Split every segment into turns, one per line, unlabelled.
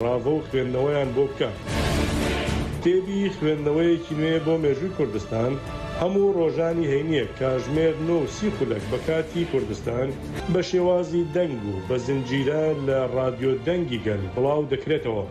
ڕاوە و خوێندنەوەیان بۆ بکە. کتێبی خوێندنەوەیەکی نوێ بۆ مێژووی کوردستان هەموو ڕۆژانی هەینیە کاژمێر 9 خولەک بە کاتی کوردستان بە شێوازی دەنگ و بە زنجیرە لە ڕادیۆ دەنگی گەل بڵاو دەکرێتەوە.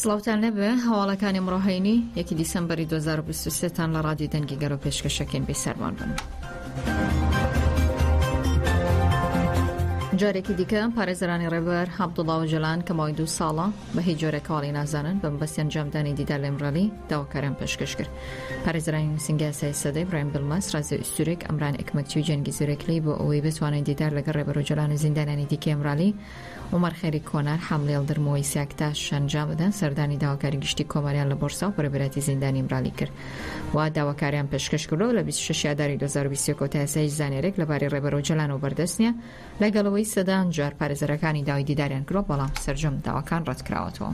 سڵاوتان لەبێ هەواڵەکانی ئەمڕۆهەینی 1 دیسەمبەری 2023 تان لە ڕادیۆ دەنگی گەل و پێشکەشەکەین بێسەروان بن. جارێکی دیکە پارێزەرانی ڕێبەر عەبدوڵڵا ئۆجەلان کە ماوەی 2 ساڵە بە هیچ جۆرێک هەواڵی نازانن بە مەبەستی ئەنجامدانی دیدار لە ئیمڕۆلی داواکاریان پێشکەش کرد. پارێزەرانی نووسینگای یاسایی سەدە ئیبراهیم بڵمەس، رازی ئوستورێک، ئەمران ئەکمەکچی و جەنگی زورێکلی بۆ ئەوەی بتوانن دیدار لەگەڵ ڕێبەر ئۆجەلان و زیندانانی دیکەی ئیمڕۆلی عومەر خێری کۆنار حەملەی هەڵدرمەوەی سیاکتاش ئەنجام بدەن سەردانی داواکاری گشتی کۆماریان لە بۆرسا و بەرەبەرەتی زیندانی ئیمڕۆلی کرد. وا داواکاریان پێشکەش کردەوە لە 26 ئاداری 2021 کۆتا یاسایی زانیارێک لەبارەی ڕێبەر ئۆجەلان و بەردەست نییە لەگەڵەوەی سەدان جار پارێزەرەکانی داوای دیداریان کردووە بەڵام سەرجەم داواکان ڕەتکراوەتەوە.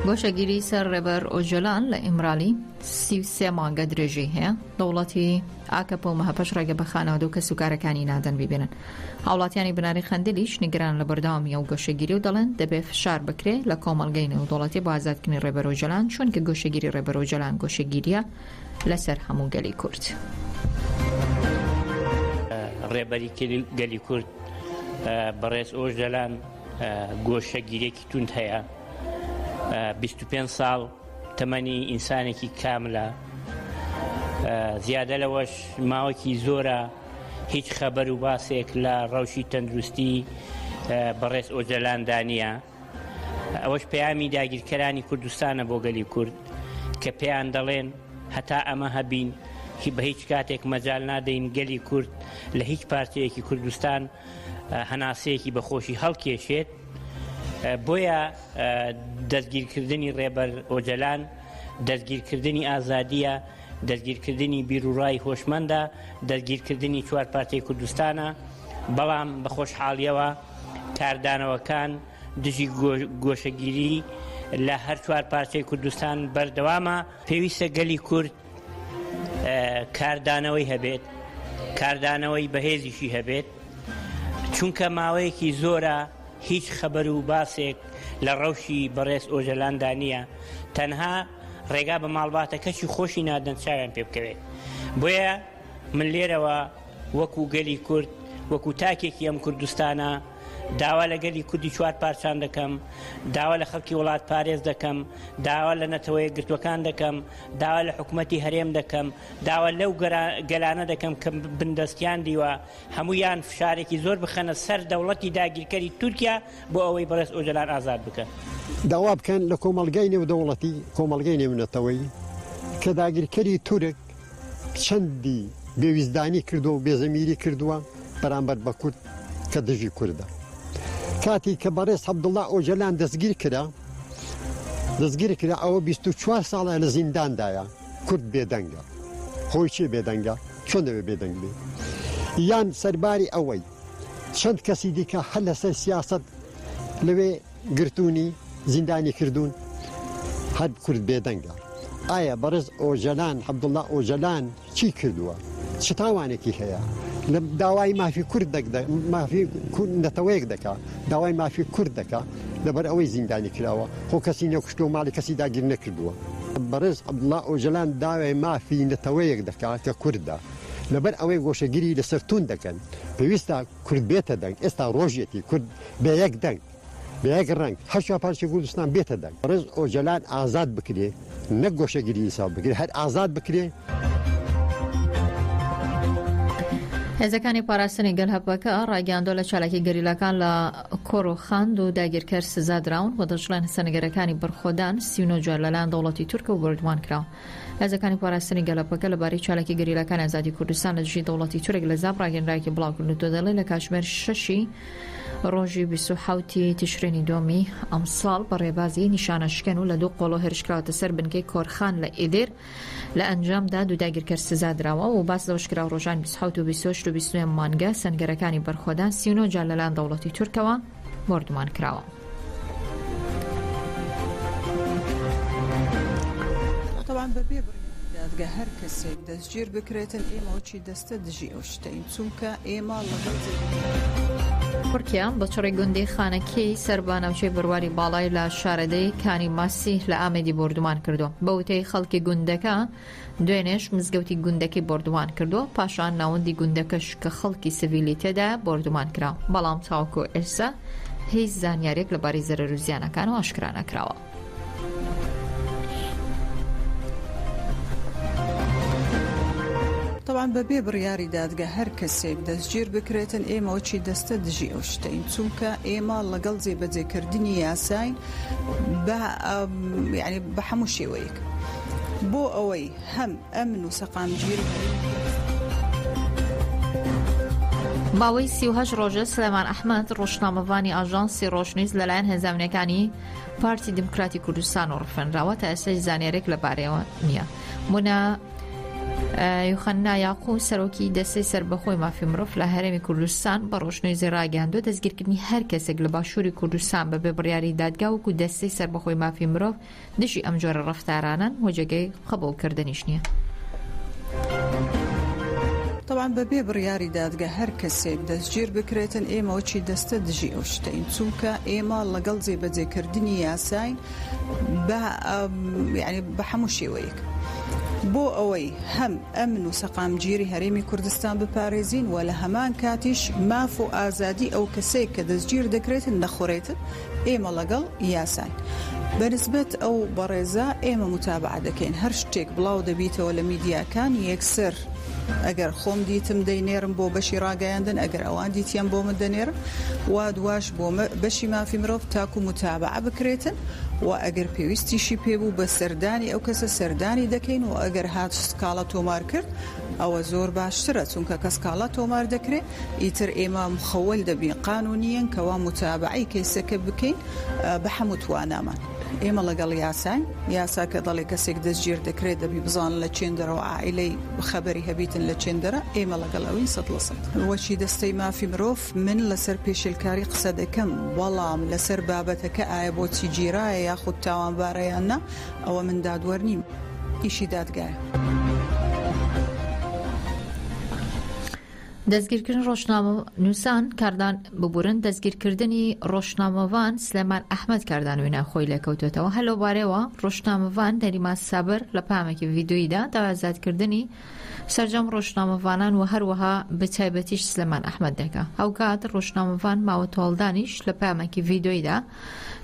گۆشەگیری سەر ڕێبەر ئۆجەلان لە ئیمڕۆلی 33 مانگە درێژەی هەیە. دەوڵەتی ئاکەپە و مەهەپەش ڕێگە بە خانەوادە و کەسوکارەکانی نادەن ببێنن. هاوڵاتیانی بناری خەندەلیش نیگەران لە بەردەوامی ئەو گۆشەگیری و دەڵێن دەبێ فشار بکرێ لە کۆمەڵگەی نێودەوڵەتی بۆ ئازادکردنی ڕێبەر ئۆجەلان چونکە گۆشەگیری ڕێبەر ئۆجەلان گۆشەگیریە لەسەر هەموو گەلی کورد.
ڕێبەری گەلی کورد بەڕێز ئۆژەلان گۆشەگیرێکی توند هەیە. 25 ساڵ تەمەنی ئینسانێکی کاملە، زیادە لەوەش ماوەکی زۆرە هیچ خەبەر و باسێک لە ڕەوشی تەندروستی بەڕێز ئۆجەلان دانیە. ئەوەش پەیامی داگیرکەرانی کوردستانە بۆ گەلی کورد کە پێیان دەڵێن هەتا ئەمە هەبین بە هیچ کاتێک مەجال نادەین گەلی کورد لە هیچ پارتەیەکی کوردستان هەناسەیەکی بەخۆشی هەڵکێشێت. بۆیە دەستگیرکردنی ڕێبەر ئۆجەلان دەستگیرکردنی ئازادیە، دەستگیرکردنی بیرروڕای هۆشمەندە، دەستگیرکردنی 4 پارتەی کوردستانە. بەڵام بە خۆشحاڵیەوە کاردانەوەکان دژی گۆشەگیری لە هەر 4 پارتەی کوردستان بەردەوامە. پێویستە گەلی کورد کاردانەوەی هەبێت، کاردانەوەی بەهێزیشی هەبێت، چونکە ماوەیەکی زۆرە هیچ خەبەر و باسێک لە ڕەوشی بەڕێز ئۆجەلاندا نییە. تەنها ڕێگا بە ماڵباتەکەشی خۆشی نادەن چاویان پێ بکەوێت. بۆیە من لێرەوە وەکو گەلی کورد، وەکو تاکێکی ئەم کوردستانە داوا لە گەلی کوردی 4 پارچان دەکەم، داوا لە خەڵکی وڵات پارێز دەکەم، داوا لە نەتەوەی گرتوەکان دەکەم، داوا لە حکوومەتی هەرێم دەکەم، داوا لەو گەلانە دەکەم کە بندەستیان دیوە هەمویان فشارێکی زۆر بخەنە سەر دەوڵەتی داگیرکەری تورکیا بۆ ئەوەی بەڕێز ئۆجەلان ئازاد بکەن.
داوا بکەن لە کۆمەڵگەی نێودەوڵەتی، کۆمەڵگەی نێونەتەوەی کە داگیرکەری تورک چەندی بێویستدانی کردووە و بێزەمیری کردووە بەرامبەر بە کورد کە دژی کووردە. کاتی کە بەڕێز عەبدوڵڵا ئۆجەلان دەستگیر کرا ئەوە 24 ساڵە لە زینداندایە. کورد بێدەنگە. خۆی چێ بێدەنگە؟ چۆن دەوێ بێدەنگ بێ؟ یان سەرباری ئەوەی چەند کەسی دیکە هەر لەسەر سیاست لەوێ گرتوونی زیندانی کردوون هەر کورد بێدەنگە. ئایا بەڕێز ئۆجەلان عەبدوڵڵا ئۆجەلان چی کردووە؟ چ تاوانێکی هەیە؟ لە داوای مافی کورد مافی نەتەوەیەک دەکا، داوای مافی کورد دەکا لەبەر ئەوەی زیندانی کراوە، خۆ کەسی نەکوشتۆ ماڵی کەسی داگیر نەکردووە. بەڕێز عەبدوڵڵا ئۆجەلان داوای مافی نەتەوەیەک دەکا کە کووردە لەبەر ئەوەی گۆشەگیری لەسەر تون دەکەن. پێویستە کورد بێتە دەنگ. ئێستا ڕۆژێتی کورد بە یەک دەنگ، بە یەک ڕەنگ هەشتا پارچەی کوردستان بێتە دەنگ. بەڕێز ئۆجەلان ئازاد بکرێ، نەک گۆشەگیری حساب بکرێ، هەر ئازاد بکرێ.
هێزەکانی پاراستنی گەلهەپەکە ڕاگەاندۆ لە چالاکی گەریلاکان لە کۆڕۆخاند و داگیرکەر سزا دراون و دەژڵێن هەسەنەگەرەکانی بەرخۆدان 39 جار لەلایەن دەوڵەتی تورکە و بردوان کراوە. هێزەکانی پاراستنی گەلهەپەکە لەبارەی چالاکی گەریلاکان ئازادی کوردستان لە دژی دەوڵەتی تورک لە زاب ڕاگەیەنراوێکی بڵاوکردنەوە دەڵێن لە کاتژمێر 6 ڕۆژی 27 تشرینی دومی ئەمساڵ بە ڕێبازی نیشانەشکن و لە دوو قۆڵۆ هێرشکراوەتە سەر بنکەی کۆرخان لە ئیدێر لە ئەنجامدا دوو داگیرکەر سزا درراوە و باس لەوەش کرا ڕۆژان 27 و 28 و 29 مانگە سەنگەرەکانی بەرخۆدان 39 جار لەلایەن دەوڵەتی تورکەوە بردومان کراوە.
طبعا بەبێ دادگا هەر کەسێک دەستگیر بکرێتن ئێمە وچی دەستە دژی ئەو شتەین چونکە ئێمە لەگەڵ
تورکیا بە چڕی گوندی خانەکەی سەربانەوچەی بڕواری باڵای لە شارەدەی کانی ماسی لە ئامێدی بردومان کردو بە وتەی خەڵکی گوندەکە دوێنێش مزگەوتی گوندەکەی بردومان کردو پاشان ناوەندی گوندەکەش کە خەڵکی سڤیلی تێدا بردومان کرا بەڵام تاوەکو ئێستا هیچ زانیارێک لەبارەی زەرەر و زیانەکان و ئاشکرا نەکراوە.
طبعا بەبێ بڕیاری دادگا هەر کەسێک دەستگیر بکرێتن ئێمە وچی دەستە دژی ئەو شتەین چونکە ئێمە لەگەڵ جێبەجێکردنی یاساین یعنی بە هەموو شێوەیەک بۆ ئەوەی هەم ئەمن و سەقامگیر
باوەی 38 ڕۆژە سلێمان ئەحمەد ڕۆژنامەوانی ئاژانسی ڕۆژنویس لەلایەن هێزانەکانی پارتی دموکراتی کوردستان و ڕفێنراوە تا ئێستاش زانیارێک لەبارەیەوە نییە. مونە یوخەنا یاقوب سەرۆکی دەستەی سەربەخۆی مافی مرۆڤ لە هەرێمی کوردستان بە ڕۆژنویسی ڕاگەاندووە دەستگیرکردنی هەر کەسێک لە باشووری کوردستان بەبێ بڕیاری دادگا وەکو دەستەی سەربەخۆی مافی مرۆڤ دژی ئەم جۆرە ڕەفتارانن هۆجەگەی قبوڵکردنیش نییە.
طبعا بەبێ بڕیاری دادگا هەر کەسێک دەستگیر بکرێتن ئێمە وچی دەستە دژی ئەو شتەین چونکە ئێمە لەگەڵ جێبەجێکردنی یاساین یعنی بە هەموو شێوەیەک بۆ ئەوەی هەم ئەمن و سەقامگیری هەرێمی کوردستان بپارێزین و لە هەمان کاتیش ماف و ئازادی ئەو کەسێک کە دەستگیر دەکرێتن نەخۆڕێتن ئێمە لەگەڵ یاساین. بەنسبەت ئەو بەڕێزە ئێمە متابعە دەکەین هەر شتێک بڵاو دەبیتەوە لە میدیاکان یەکسەر ئەگەر خۆم دیتم دەینێرم بۆ بەشی ڕاگەیاندن ئەگەر ئەوان دیتیان بۆ من دەنێرم وا دواش بۆ بەشی مافی مرۆڤ تاکو متابعە بکرێتن و ئەگەر پێویستیشی پێبوو بە سەردانی ئەو کەسە سەردانی دەکەین و ئەگەر هات سکاڵە تۆمار کرد ئەوە زۆر باشترە چونکە کە سکاڵە تۆمار دەکرێت ئیتر ئێمە مخەوەل دەبین قانونیەن کەوا متابعی کەیسەکە بکەین بە هەموو توانامان. ئێمە لەگەڵ یاساین یاسا کە دەڵێ کەسێک دەستگیر دەکرێت دەبی بزان لە چێندەرەوە عائیلەی خەبەری هەبیتن لە چێندەرە ئێمە لەگەڵ ئەوین 100%. وەچی دەستەی مافی مرۆڤ من لەسەر پێشێلکاری قسە دەکەم بەڵام لەسەر بابەتەکە ئایا بۆچی گیرایە یاخود تاوانبارەیان نا ئەوە من دادوەرنیم ئیشی دادگایە.
دەستگیرکردن ڕۆژنامە نووسان کاردان ببورن دەستگیرکردنی ڕۆژنامەوان سلێمان ئەحمەد کاردانوینە خۆی لێکەوتێتەوە هەلۆبارەوە ڕۆژنامەوان نەریمان سابر لە پامێکی ڤیدۆییدا داوازادکردنی سەرجەم ڕۆژنامەوانان و هەروەها بەتایبەتیش سلێمان ئەحمەد دەکا ئەوکات ڕۆژنامەوان ماوە تۆڵدانیش لە پامێکی ڤیدۆییدا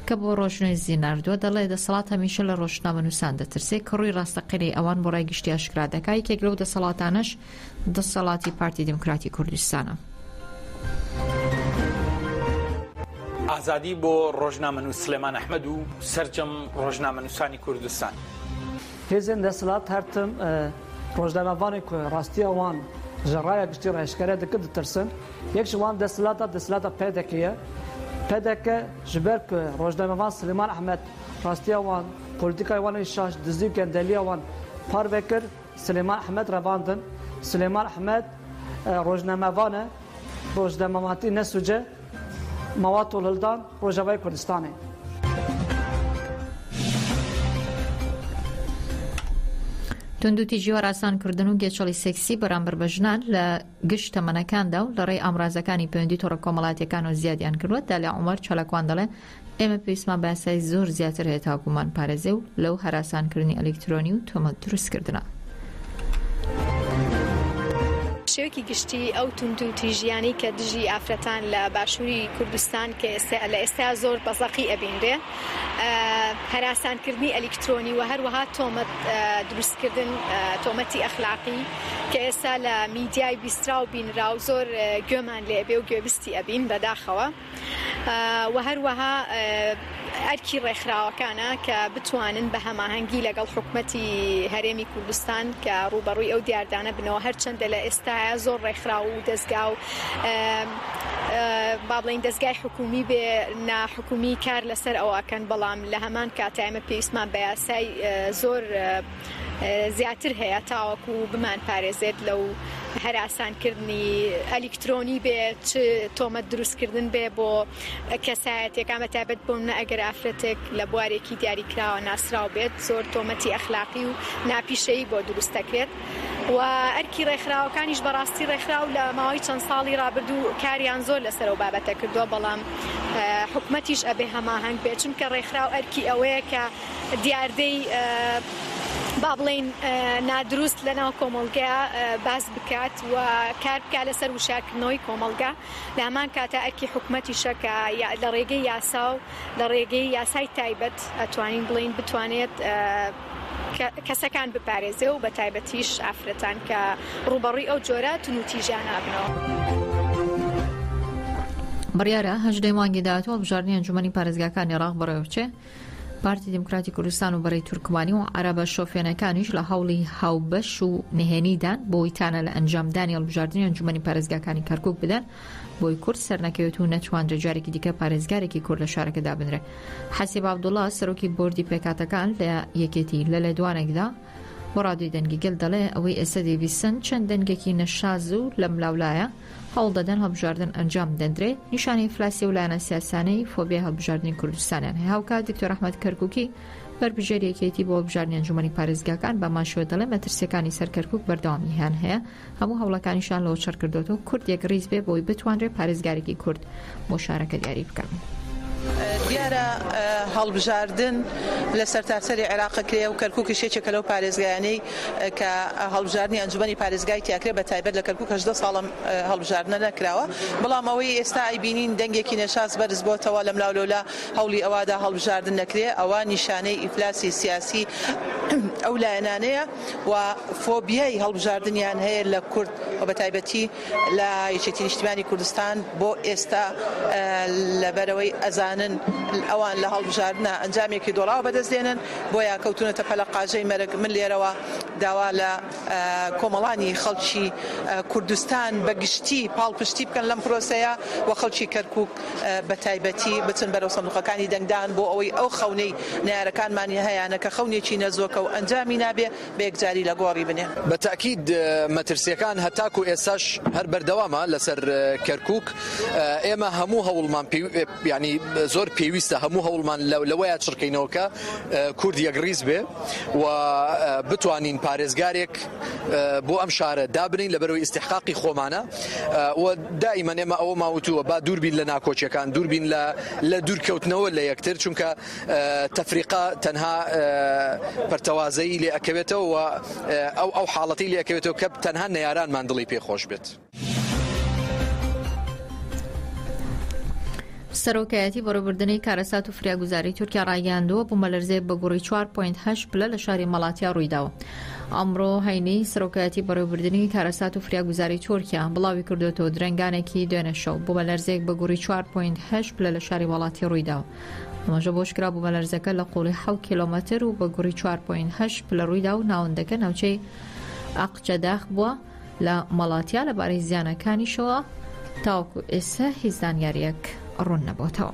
کە بۆ ڕۆژنوێزی ناردووە دەڵێ دەسەڵات هەمیشە لە ڕۆژنامە نووسان دەترسێت کە ڕووی ڕاستەقینەی ئەوان بۆ ڕای گشتی ئاشکرا دەکا یەکێک لەو دەسەڵاتانەش دەسەڵاتی پارتی دموکراتی کوردستانە.
ئازادی بۆ ڕۆژنامەنووس سلێمان ئەحمەد و سەرجەم ڕۆژنامەنووسانی کوردستان.
هێزن دەسەڵات هەرتم ڕۆژنامەوانی ڕاستیەوان ژەڕایە گشتی ڕێژکارە دەکرد دەترسن یەکشوان دەسەڵاتە پێدەکەیە پێدەکە ji ber ku rojnamevan Silêman Ehmed rastiya wan polîtikaya wan ê şaş dizî û gendeliya wan par vekir Silêman Ehmed revandin. Silêman Ehmed rojnamevan e rojnamevatî nesuce mawat û hildan Rojavayê Kurdistanê.
توندوتیژی وەراسانکردن و گێچەڵی سێکسی بەرامبەر بە ژنان لە گشت تەمەنەکاندا و لە ڕێی ئامرازەکانی پەیوەندی تۆڕە کۆمەڵاتیەکان و زیادیان کردووە دالیا عومەر چەلەکوان دەڵێ ئێمە پێویستمان بە یاسای زۆر زیاتر هەیە تاکومان پارێزێ و لەو هەراسانکردنی ئەلکترۆنی و تۆمەت دروستکردنە.
شێوەکی گشتی ئەو توندوتیژیانی کە دژی ئافرەتان لە باشووری کوردستان کە لە ئێستا زۆر بەزەقی ئەبینرێ هەراسانکردنی ئەلکترۆنی و هەروەها تۆمەت دروستکردن تۆمەتی ئەخلاقی کە ئێستا لە میدیای بیسترا و بینرا و زۆر گوێمان لێبێ و گوێبستی ئەبین بەداخەوە و هەروەها ئەرکی ڕێکخراوەکانە کە بتوانن بە هەماهەنگی لەگەڵ حکومەتی هەرێمی کوردستان کە ڕوبەڕووی ئەو دیاردانە بنەوە هەرچەندە لە ئێستاە زۆر ڕێکخراو و دەستگا و با بڵین دەستگای حکومی بێ ناحکومی کار لەسەر ئەوەکەن بەڵام لە هەمان کاتە ئێمە پێویستمان بە یاسای زۆر زیاتر هەیە تاوەکو بمان پارێزێت لەو هەراسانکردنی ئەلیکترۆنی بێ چ تۆمەت دروستکردن بێ بۆ کەسایەتێکان بەتایبەت بۆمە ئەگەر ئافرەتێک لە بوارێکی دیاریکراوە ناسراو بێت زۆر تۆمەتی ئەخلاقی و ناپیشەیی بۆ دروست دەکرێت و ئەرکی ڕێکخراوەکانیش بەڕاستی ڕێکخراو لە ماوەی چەند ساڵی ڕابردوو کاریان زۆر لەسەر ئەو بابەتە کردووە بەڵام حکومەتیش ئەبێ هەماهەنگ بێت چونکە ڕێکخراو ئەرکی ئەوەیە کە دیاردەی با بڵین نادروست لەناو کۆمەڵگەیە باز بکات و کار بکات لەسەر وشارکردنەوەی کۆمەڵگە لە هەمان کاتە ئەرکی حکومەتیشە کە لە ڕێگەی یاسا و لە ڕێگەی یاسای تایبەت ئەتوانین بڵین بتوانێت کەسەکان بپارێزێ و بە تایبەتیش ئافرەتان کە ڕوبەڕووی ئەو جۆرە تونوتیژیان نابنەوە.
بڕیارە هەژدەی مانگی داهاتوە بژاردننی ئەنجومەنی پارێزگاکانی عێراق بەڕێوەچێ پارتی دموکراتی کوردستان و بەرەی تورکمانی و عەرەبە شۆفێنەکانیش لە هەوڵی هاوبەش و نهێنیدان بۆی تانە لە ئەنجامدانی هەڵبژاردننی ئەنجومەنی پارێزگاکانی کەرکووک بدەن بۆی کورد سەرنەکەوێت و نەتوانرێت جارێکی دیکە پارێزگارێکی کورد لە شارەکەدا بنرێ. حەسیب عەبدوڵڵا سەرۆکی بۆردی پێکاتەکان لە یەکێتی لە لێدوانێکدا بۆ ڕادیۆی دەنگی گەل دەڵێ ئەوەی ئێستا دەیویستن چەند دەنگێکی نەشاز و لە ملاولایە هەوڵ دەدەن هەڵبژاردن ئەنجام دەندرێت نیشانەی فلاسی و لایەنە سیاسانەی فۆبیا هەڵبژاردننی کوردستانیان هەیە. هاوکات دکتۆر ئەحمەد کەرکووکی بەرپژێر یەکێتی بۆ هەڵبژاردننی ئەنجومەنی پارێزگاکان بە ماشوە دەڵێ مەترسیەکانی سەر کەرکووک بەردەوامی هیان هەیە هەموو هەوڵەکانیشان لەوە چەرکردوێتەوە کورد ڕیز بێ بۆی بتوانرێت پارێزگارێکی کورد بۆ شارەکە دیاری بکەن.
دیارە هەڵبژاردن لە سەرتاسەری عێراق کرێ و کەرکووکی شێچێکە لەو پارێزگایانەی کە هەڵبژاردننی ئەنجومەنی پارێزگای تیاکرێ بە تایبەت لە کەرکووک 18 ساڵم هەڵبژاردنە نەکراوە بەڵام ئەوەی ئێستا ئایبینین دەنگێکی نەشاز بەرز بۆتەوە لە ملاولۆلا هەوڵی ئەوادا هەڵبژاردن نەکرێ ئەوە نیشانەی ئیفلاسی سیاسی ئەو لایەنانەیە و فۆبیای هەڵبژاردنیان هەیە لە کورد و بە تایبەتی لە یەکێتی نیشتیمانی کوردستان بۆ ئێستا لەبەرەوەی ئەزانن ئەوان لە هەڵبژاردنە ئەنجامێکی دۆڵاو بەدەستێنن بۆیە کەوتونەتە پەلە قاژەی مەرگ من لێرەوە داوا لە کۆمەڵانی خەڵکی کوردستان بەگشتی پاڵپشتی بکەن لەم پرۆسەیە و خەڵکی کەرکووک بە تایبەتی بچن بەرەو سندوقەکانی دەنگدان بۆ ئەوەی ئەو خەونەی نارەکانمانی هەیەە کە خەونێکی نەزۆکە و ئەنجامی نابێ بە یەکجاری لە گۆڕی بنێ.
بە تاکید مەترسیەکان هەتاکو ئێستاش هەر بەردەوامە لەسەر کەرکووک ئێمە هەموو هەوڵمان ینی زۆر پێویستە هەموو هەوڵمان لەوەیە چڕکەینەوەکە کورد یەکڕیز بێ و بتوانین پارێزگارێک بۆ ئەم شارە دابنین لەبەرەوەی ئیستیحقاقی خۆمانە و دائیمەن ئێمە ئەوە ماوەتووە با دووربین لە ناکۆچیەکان دووربین لە دوورکەوتنەوە لە یەکتر چونکە تەفریقا تەنها پەرتەوازەیی لێ ئەکەوێتەوە و ئەو حاڵەتی لێ ئەکەوێتەوە کە تەنها نەیارانمان دڵی پێخۆش بێت.
سەرۆکایەتی بەڕێوەبردنەی کارەسات و فریاگوزاری تورکیا ڕاگەیاندووە بوومەلەرزەیەک بە گوڕی 4.8 پلە لە شاری مەڵاتیا ڕوویداوە. ئەمڕۆ هەینەی سەرۆکایەتی بەڕێوەبردننی کارەسات و فریاگوزاری تورکیا بڵاوی کردوێتەوە درەنگانێکی دوێنە شەو بوومەلەرزەیەک بە گوڕی 4.8 پلە لە شاری مەڵاتی ڕوویداوە. ئەمەژە بۆشکرا بوومەلەرزەکە لە قوڵی 7 کیلۆمەتر و بە گوڕی 4.8 پلە ڕوویدا و ناوەندەکە ناوچەی ئاقچەداخ بووە لە مەڵاتیا لەبارەی زیانەکانیشەوە تاوەکو ئێستا هیچ زانیاریەک ڕوون نەبووتەوە.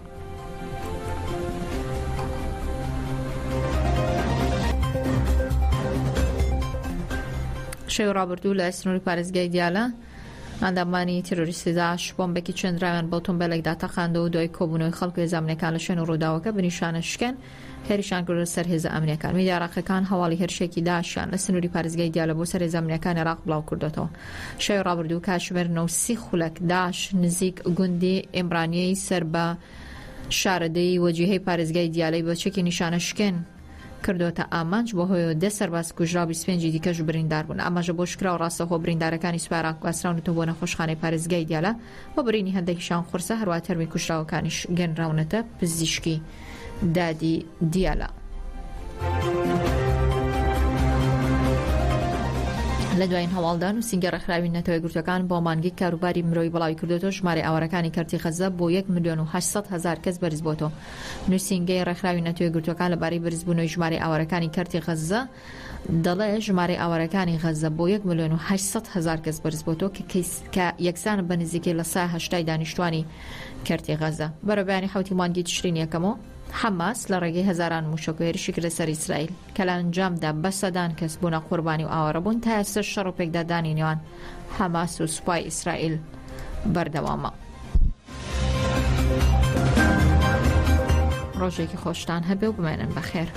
شەوی ڕابردوو لە سنووری پارێزگای دیالە ئەندامانی تیرۆریستی داعش بۆمبێکی چەندراویان بە ئۆتۆمبیلێکدا تەقاندەوە و دوای کۆبوونەوەی خەڵک هێزانەکان لە شوێن ڕووداوەکە بنیشانە شکێن هێرشان کردە سەر هێزە ئەمنیەکان. میدیا عێراقیەکان هەواڵی هێرشێکی داعشیان لە سنووری پارێزگای دیالە بۆ سەر هێزە ئەمنیەکانی عێراق بڵاو کردوێتەوە. شەوی ڕابردوو کاتژمێر 9 خولەک داعش نزیک گوندی ئێمرانیەی سەر بە شارەدەی وەجیهەی پارێزگای دیالەی بە چەکی نیشانە شکێن کردوتە ئامانج بۆ هۆیەوە 10 سەرباز کوژرا 25 دیکەش بریندار بوون. ئەمەژە بۆ شکراوە ڕاستەخۆ بریندارەکانی سوپای عێراق گواستراونەتەوە بۆ نەخۆشخانەی پارێزگای دیالە بۆ برینی هەندێکیشان قورسە هەروە تەرمی کوژراوەکانیش گەنراونەتە پزیشکی دادی دیالە. لە دوایین هەواڵدان و سینگە ڕێکخراوی نەتەوەی گرتوەکان بۆ مانگی کاروباری مرۆیی بڵاوی کردوێتەوە ژمارە ئاوارەکانی کەرتی غەزە بۆ 1,800,000 کەس بەرز بۆتەوە. نووسینگەی ڕێکخراوی نەتەوەی گرتوەکان لەبارەی بەرزبوونەوەی ژمارە ئاوارەکانی کەرتی غەزە دەڵێ ژمارە ئاوارەکانی غەزە بۆ 1,800,000 کەس بەرز بۆتەوە کە یەکسانە بە نزیکەی لە سای 80 دانیشتوانی کەرتی غەزە. بەرەبیانی حوتی مانگی تشرینی یەکەمەوە حەماس لە ڕێگەی هەزاران موشک هێرشی کردە سەر ئیسرائیل کە لە ئەنجامدا بە سەدان کەس بوونە قوربانی و ئاوارە بوون تا ئێستا شەڕ و پێکدادانی نێوان حەماس و سوپای ئیسرائیل بەردەوامە. ڕۆژێکی خۆشتان هەبێ و بمێنن بەخێر.